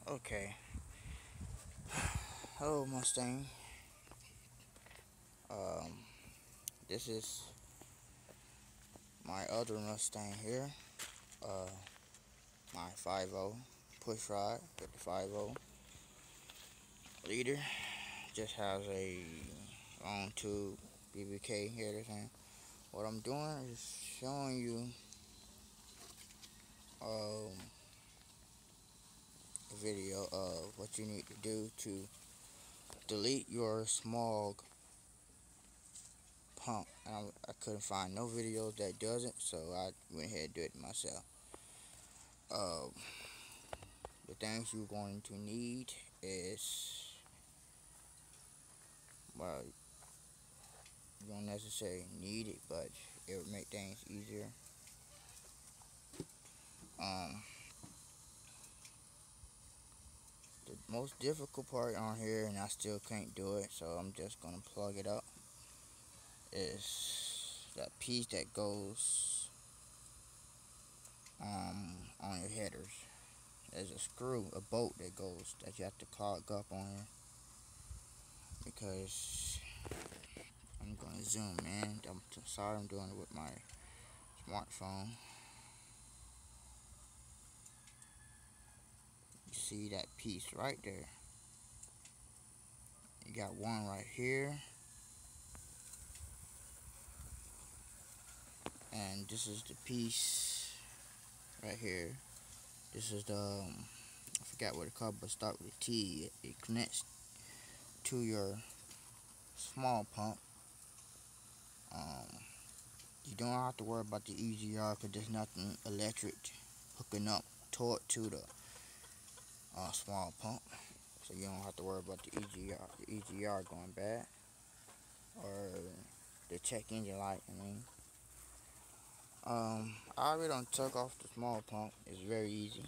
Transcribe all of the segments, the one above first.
Okay. Hello, Mustang. Um, this is my other Mustang here. Uh, my 5.0 push rod with the 5.0 leader. Just has a long tube BBK header thing. What I'm doing is showing you a video of what you need to do to delete your smog pump. And I couldn't find no videos that does it, so I went ahead and did it myself. Uh, the things you're going to need is, well, you don't necessarily need it, but it would make things easier. Um, the most difficult part on here, and I still can't do it, so I'm just gonna plug it up, is that piece that goes on your headers. There's a screw, a bolt that you have to clog up on here, because I'm gonna zoom in. I'm sorry, I'm doing it with my smartphone. You see that piece right there. You got one right here, and this is the piece right here. This is the I forgot what it called, but start with a T. It connects to your small pump. Um, you don't have to worry about the EGR because there's nothing electric hooking up to the small pump, so you don't have to worry about the EGR going bad, or the check engine light. I already done took off the small pump. It's very easy.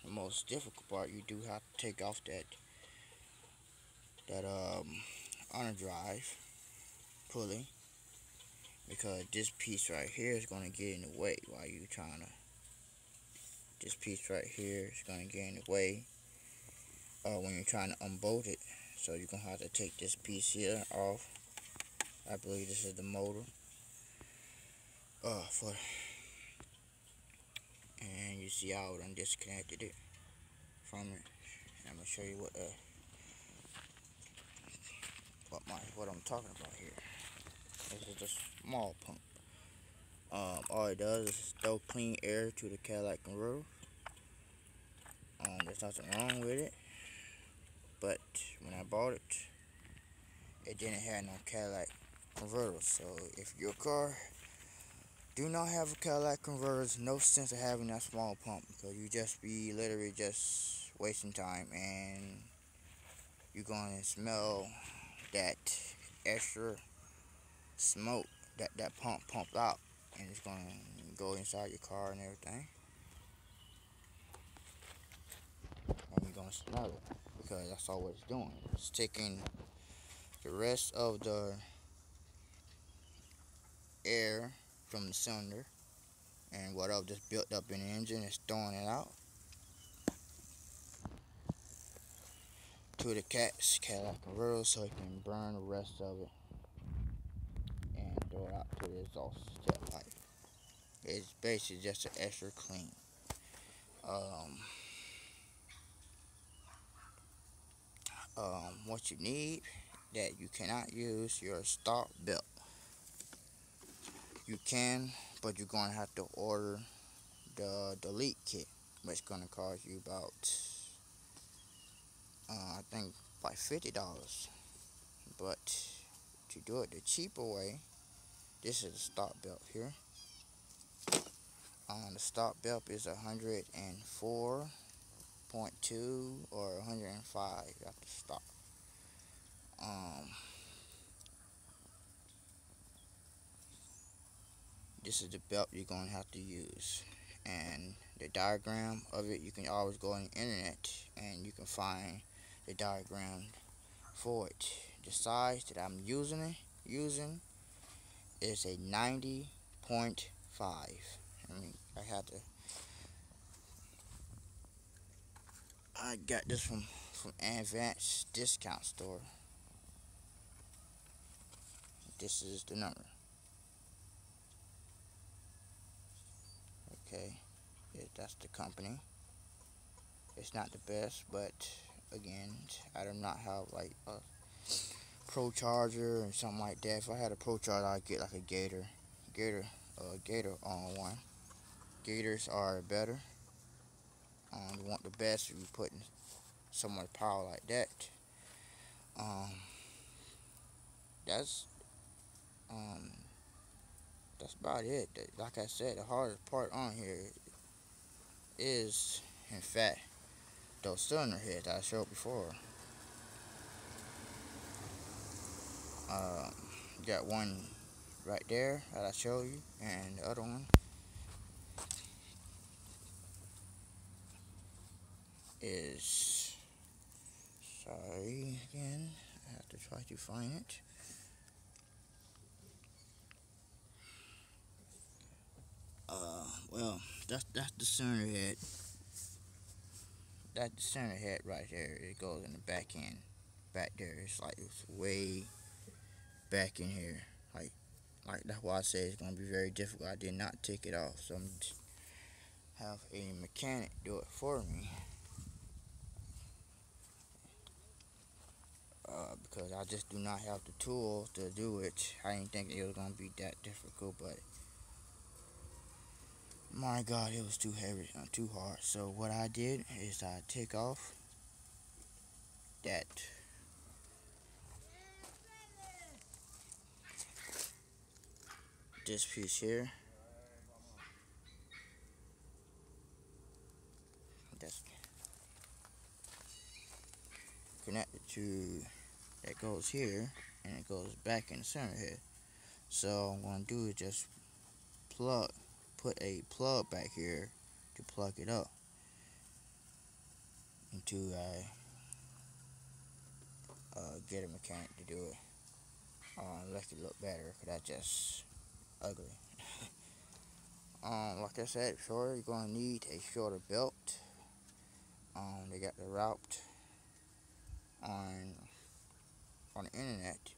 The most difficult part, you do have to take off that under drive pulley, because this piece right here is going to get in the way while you trying to. This piece right here is going to get in the way when you're trying to unbolt it. So you're going to have to take this piece here off. I believe this is the motor. And you see how I done disconnected it from it. And I'm gonna show you what I'm talking about here. This is the small pump. All it does is throw clean air to the Cadillac converter. There's nothing wrong with it, but when I bought it, it didn't have no Cadillac converter. So if your car do not have a Cadillac converter, there's no sense of having that small pump, because you just be literally just wasting time, and you're gonna smell that extra smoke that pump pumped out, and it's gonna go inside your car and everything, and you're gonna smell it, because that's all what it's doing. It's taking the rest of the air from the cylinder and whatever just built up in the engine is throwing it out to the Cadillac converter, so it can burn the rest of it and throw it out to the exhaust jet pipe. It's basically just an extra clean. What you need that you cannot use your stop belt. You can, but you're gonna have to order the delete kit, which is gonna cost you about I think like $50. But to do it the cheaper way, this is the stop belt here. The stop belt is 104.2 or 105 at the stop. This is the belt you're going to have to use, and the diagram of it, you can always go on the internet and you can find the diagram for it. The size that I'm using is a 90.5. I had to I got this from Advanced Discount Store. This is the number. Okay, yeah, that's the company. It's not the best, but again, I do not have like a Pro Charger or something like that. If I had a Pro Charger, I'd get like a Gator on one. Gators are better. You want the best if you putting so much power like that. Um, that's um, that's about it. Like I said, the hardest part on here is, in fact, those cylinder heads I showed before. Um, got one right there that I showed you, and the other one is, sorry again, I have to try to find it. Well, that's the cylinder head. That's the cylinder head right there. It goes in the back end, back there. It's like it's way back in here. Like that's why I say it's gonna be very difficult. I did not take it off, so I'm just have a mechanic do it for me. Because I just do not have the tools to do it. I didn't think it was gonna be that difficult, but my God, it was too heavy, too hard. So what I did is I take off that this piece here. That's connected to, that goes here, and it goes back in the center here. So what I'm gonna do is just put a plug back here to plug it up until I get a mechanic to do it. Make it look better, cause that's just ugly. Like I said before, you're gonna need a shorter belt. They got the route on the internet.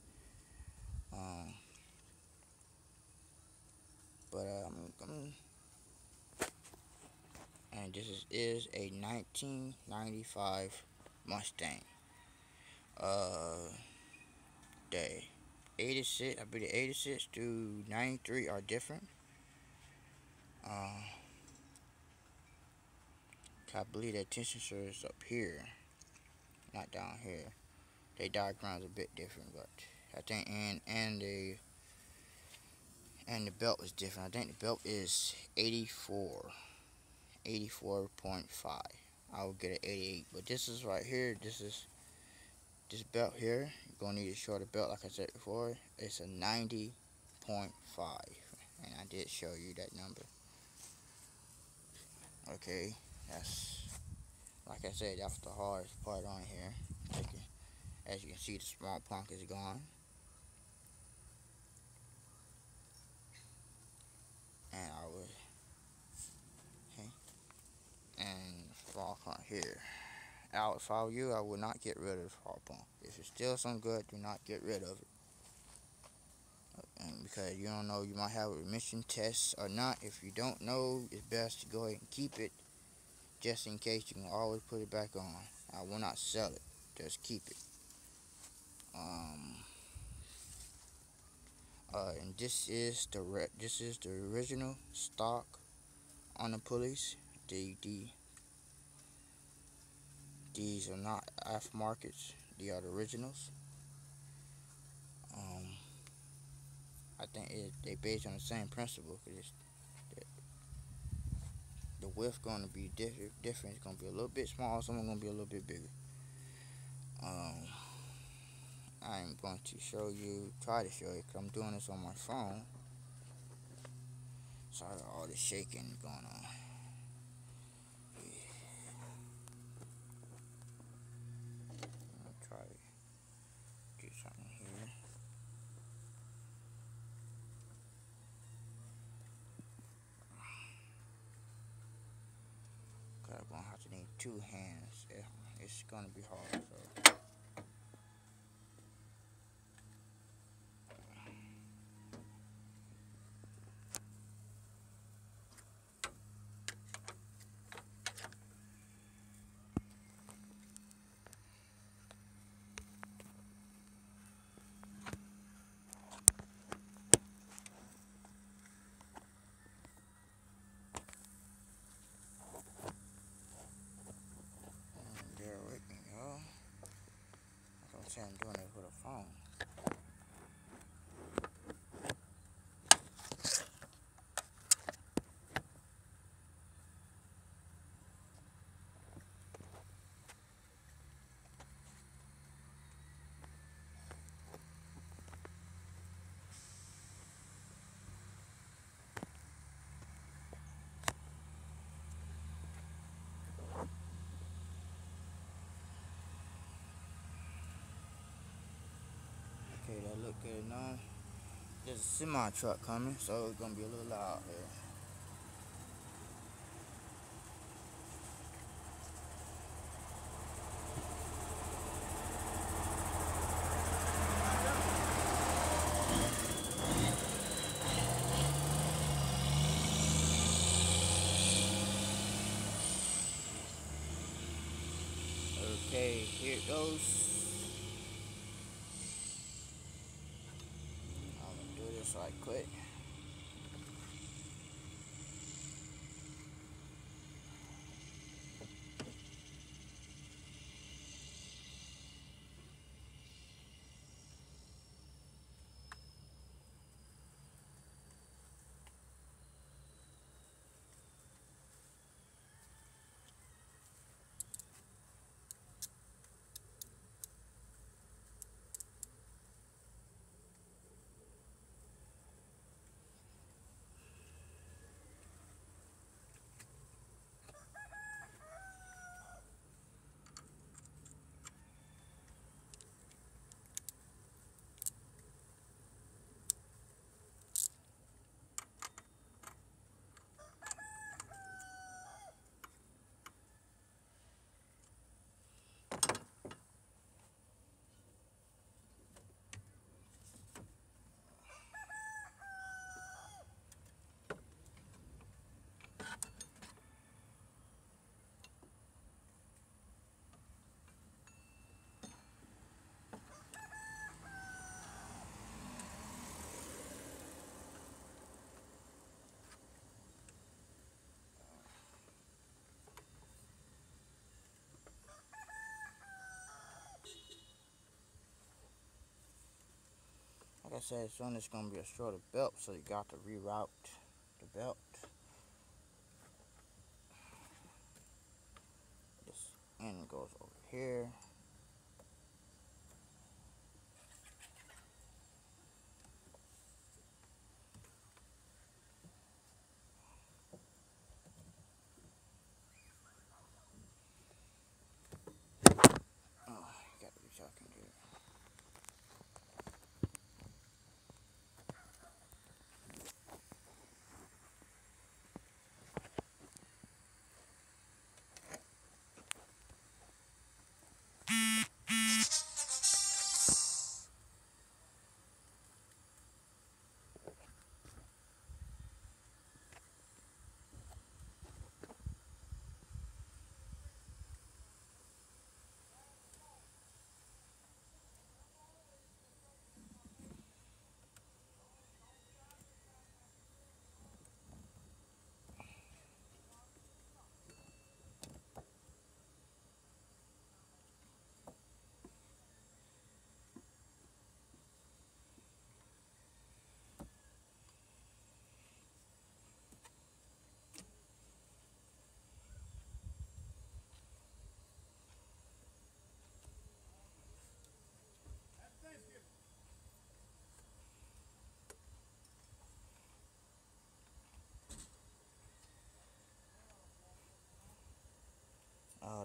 But and this is a 1995 Mustang. The 86, I believe the 86 to 93 are different. I believe the tension sensor is up here, not down here. Their diagram's a bit different, but I think and the belt is different. I think the belt is 84.5. I will get an 88, but this is right here. This belt here. You're gonna need a shorter belt, like I said before. It's a 90.5, and I did show you that number. Okay, that's, like I said, that's the hardest part on here. As you can see, the small punk is gone. And I would, okay, and small punk here. Now, if I were you, I would not get rid of the small punk. If it's still some good, do not get rid of it. And because you don't know, you might have a emission test or not. If you don't know, it's best to go ahead and keep it, just in case. You can always put it back on. I will not sell it, just keep it. And this is the original stock on the pulleys. These are not aftermarkets. These are the originals. I think they based on the same principle. Cause the width going to be different. It's going to be a little bit small. Some are going to be a little bit bigger. I'm going to try to show you, because I'm doing this on my phone. Sorry, all this shaking going on. I'll try to do something here. Gotta you're gonna have to need 2 hands. It's gonna be hard. So. Bear with me, y'all. Like I'm saying, I'm doing it with a phone. Okay, that look good enough. There's a semi truck coming, so it's gonna be a little loud here. Okay, here it goes. I'm gonna do this right quick. Like I said, soon it's gonna be a shorter belt, so you got to reroute the belt. This end goes over here. Oh, you got to be talking here.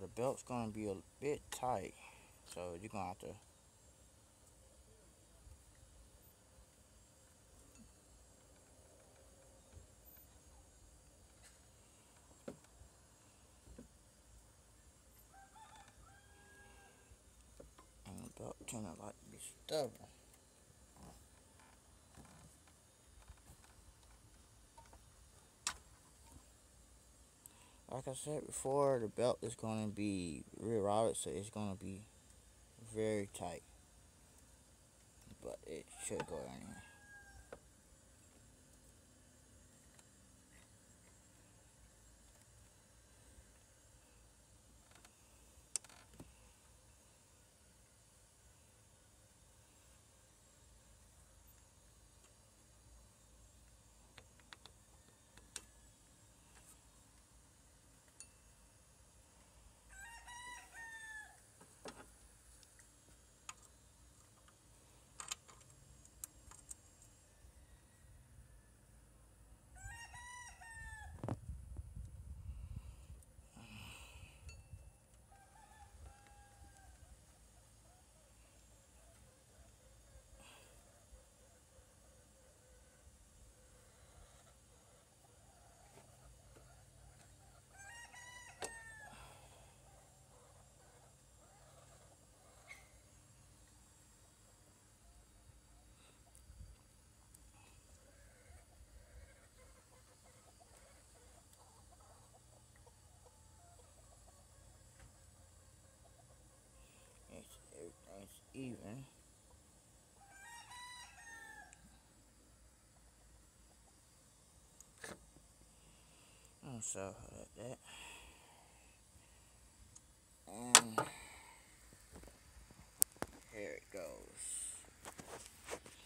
The belt's gonna be a bit tight, so you're gonna have to. tend to like to be stubborn. Like I said before, the belt is going to be rerouted, so it's going to be very tight. But it should go in here. Everything's even. So like that. And here it goes.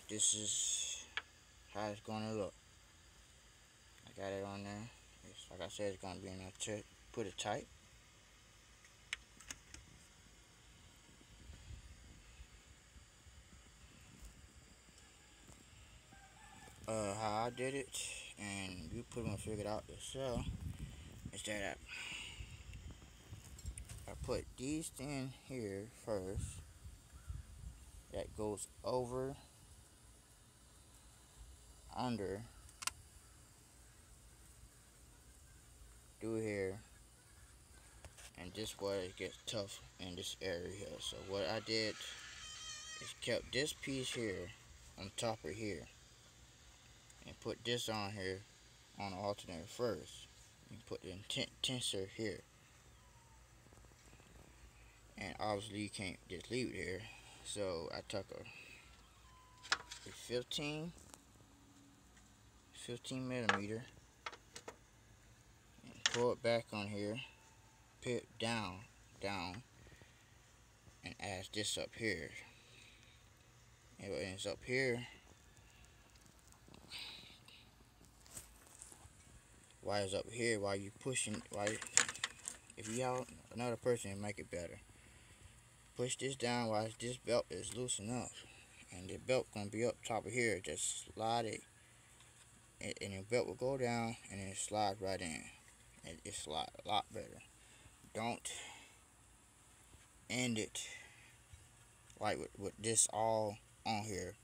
This is how it's gonna look. I got it on there. It's, like I said, it's gonna be in there to put it tight. How I did it, and you pretty much figured out yourself, is that I put these in here first. That goes over, under, through here, and this way it gets tough in this area here. So what I did is kept this piece here on top of here, and put this on here on the alternator first, and put the tensor here. And obviously you can't just leave it here, so I took a 15 millimeter and pull it back on here, put down, and add this up here. And what ends up here, why it's up here, while you pushing, if you have another person, it make it better. Push this down while this belt is loose enough, and the belt gonna be up top of here. Just slide it, and the belt will go down, and then slide right in, and it slide a lot better. Don't end it like with this all on here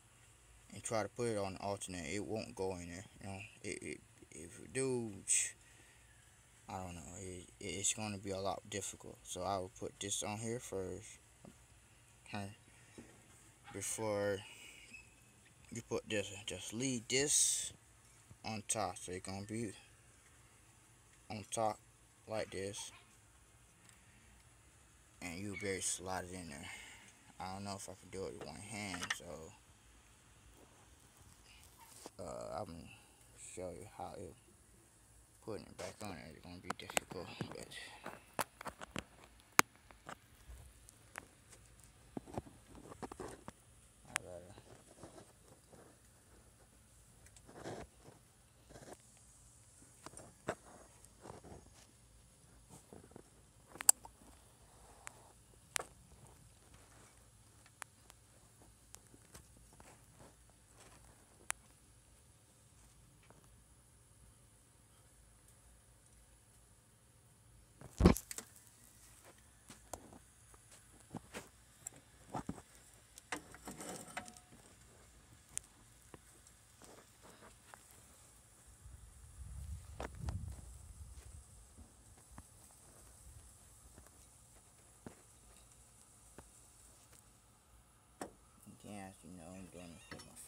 and try to put it on the alternate. It won't go in there. You know, if you do, I don't know, it's going to be a lot difficult. So I will put this on here first, before you put this. Just leave this on top, so it's going to be on top like this, and you'll be able to slide it in there. I don't know if I can do it with one hand, so I'm going to show you how it, putting it back on there. It's going to be difficult, but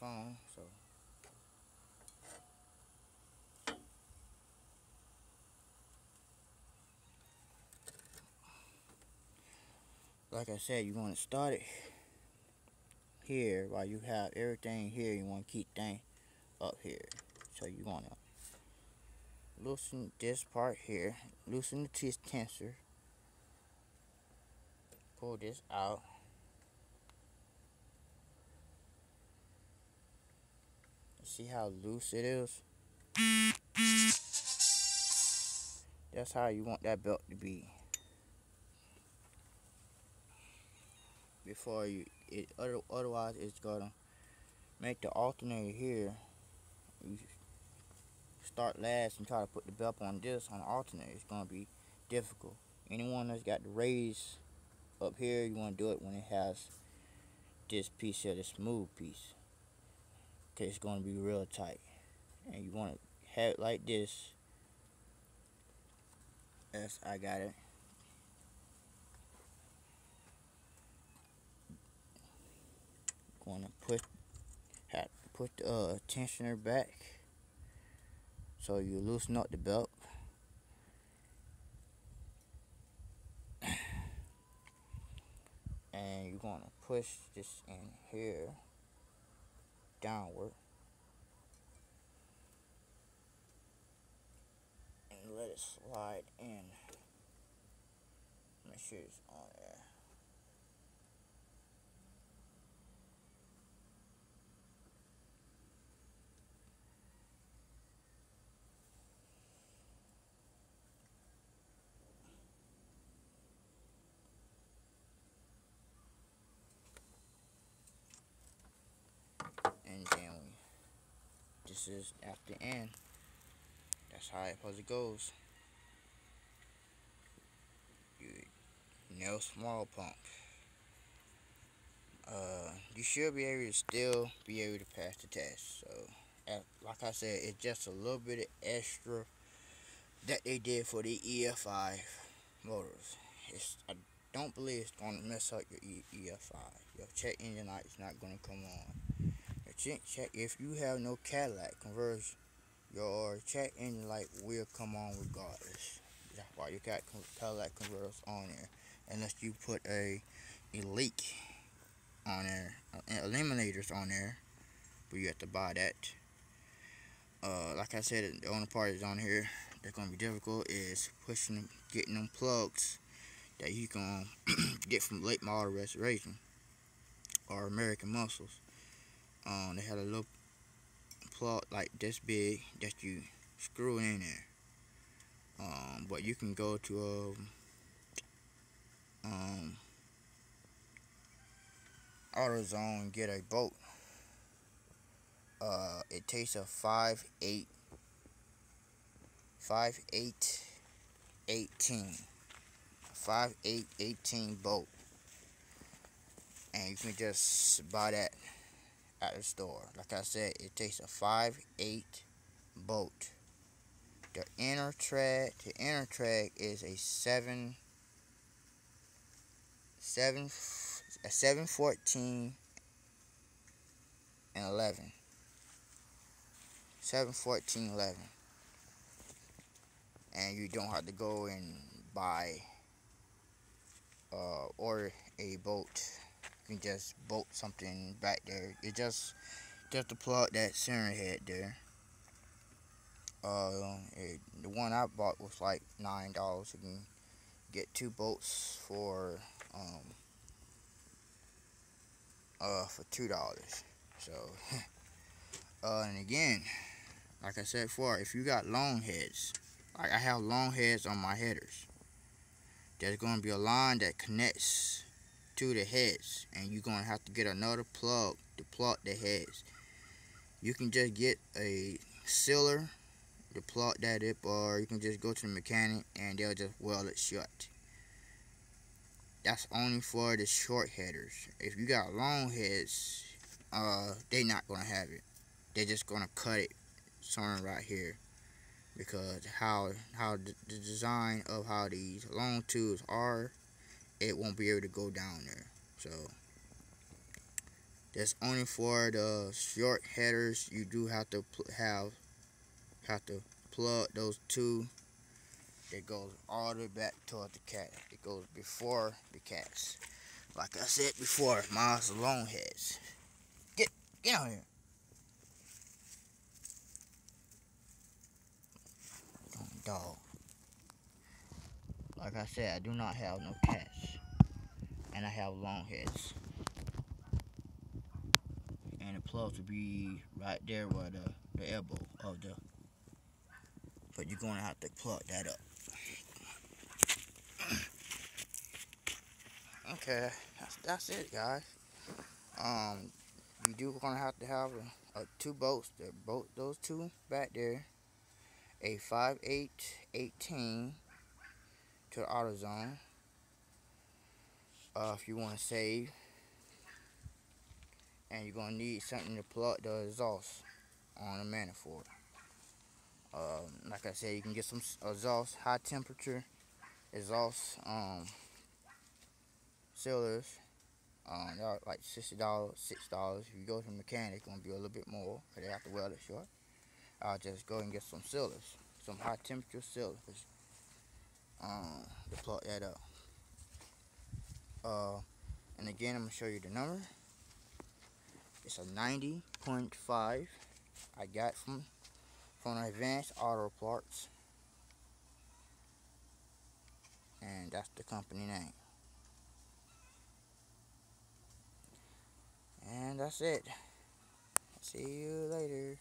phone, so like I said, you want to start it here while you have everything here. You want to keep things up here, so you want to loosen this part here, loosen the tensor, pull this out. See how loose it is? That's how you want that belt to be. Before otherwise it's gonna make the alternator here. You start last and try to put the belt on this on the alternator. It's gonna be difficult. Anyone that's got the raise up here, you want to do it when it has this piece here, the smooth piece, cause it's gonna be real tight, and you want to have it like this. As I got it. Going to put the tensioner back, so you loosen up the belt. And you're going to push this in here downward and let it slide in. Make sure it's on there. And then this is at the end. That's how it goes. No small pump. You should be able to still be able to pass the test. So, like I said, it's just a little bit of extra that they did for the EFI motors. I don't believe it's gonna mess up your EFI. Your check engine light is not gonna come on. Check if you have no Cadillac conversion, your check engine light will come on regardless. That's why you got Cadillac converters on there, unless you put a leak on there, eliminators on there, but you have to buy that. Like I said, the only part is on here that's gonna be difficult is getting them plugs that you can get from late model restoration or American Muscles. They had a little plug like this big that you screw in there. But you can go to AutoZone and get a bolt. It takes a 5.8 18 18 bolt, and you can just buy that at the store. Like I said, it takes a 5.8 bolt. The inner track is a 714 and 11. 71411, and you don't have to go and buy or a bolt. You can just bolt something back there. It just to plug that center head there. The one I bought was like $9. You can get 2 bolts for $2. So and again, like I said before, if you got long heads, like I have long heads on my headers, there's going to be a line that connects to the heads, and you're going to have to get another plug to plug the heads. You can just get a sealer to plug that up, or you can just go to the mechanic and they'll just weld it shut. That's only for the short headers. If you got long heads, they're not going to have it. They're just going to cut it somewhere right here, because how the design of how these long tubes are, it won't be able to go down there. So That's only for the short headers. You do have to have to plug those two. It goes all the way back toward the cat. It goes before the cats. Like I said before, mine's long heads. Get out here. Dog. Like I said, I do not have no cats. And I have long heads. And the plugs will be right there where the elbow of the. But you're gonna have to plug that up. Okay, that's it, guys. You do gonna have to have two bolts. Those two back there. A 5/8/18 to the AutoZone. If you want to save, and you're gonna need something to plug the exhaust on the manifold. Like I said, you can get some exhaust, high temperature exhaust sealers. They're like $60, $6. If you go to the mechanic, it's gonna be a little bit more, cause they have to weld it short. I'll just go and get some sealers, some high temperature sealers, to plug that up. And again, I'm gonna show you the number. It's a 90.5. I got from Advanced Auto Parts, and that's the company name. And that's it. See you later.